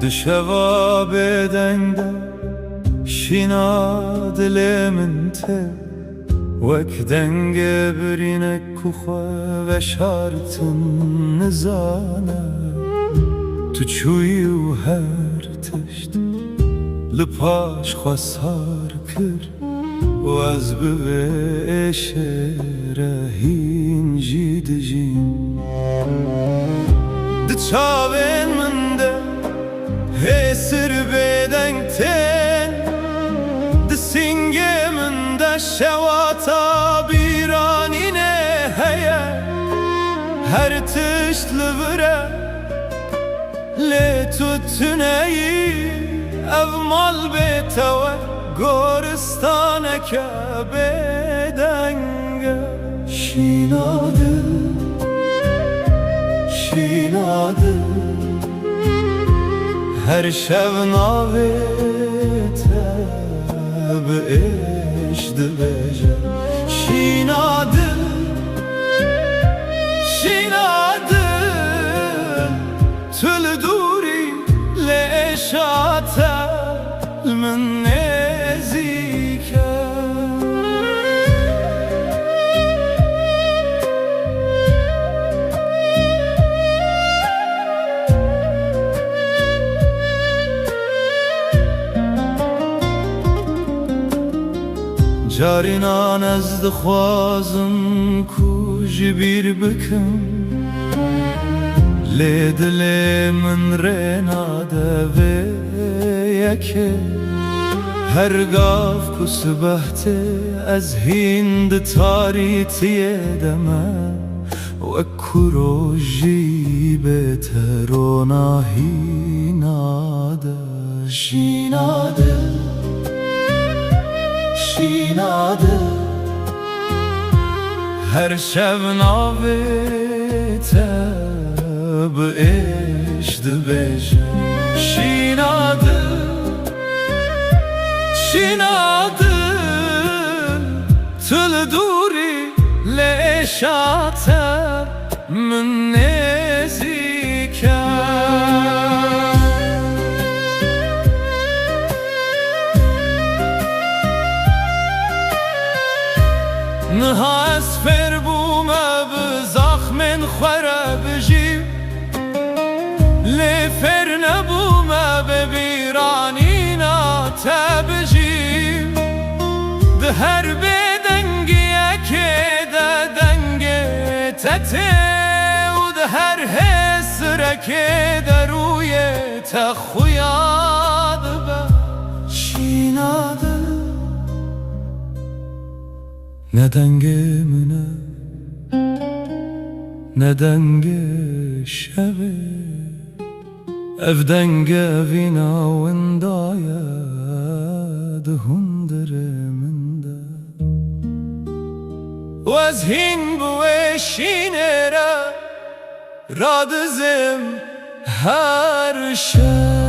دشوا بدنگدا شینا دل من ته وک دنگ برینک کخوا و شارتن نزانه تو چوی و هر تشت لپاش خسار کر و از بوش رهین جید جین دچاوین من ده هسر بدنگ تن دسینگه من ده شواتا بیرانینه هیا هر تشت لبره لیتو تنهی evmal beteve goristane ke bedenge şinadı şinadı her şev navete be eşdi beje şinadı şinadı tül duri le eşate من نزیکه جارینان از دخوازم کوج بیر بکم لیدل من رناده و یکه هرگاه کو سبحته از هند تاریتیه دمه و کروژی بهتر و ناهیناده شیناده شیناده هر شب ناویته به اشد بشه شیناده شیناده تل دوری لشاته من نزیکه نها اسفر بومه به زخمن خوره بجیب لفر نبومه به بیرانینا تبجیب ده هر بدنگیه که ده دنگه تته و ده هر حسره که ده روی تخویاد به شیناده نه دنگه منه نه دنگه شبه اف دنگه وینا وندایه ده هندره من ده و از هین بوشینه را دزم هر شب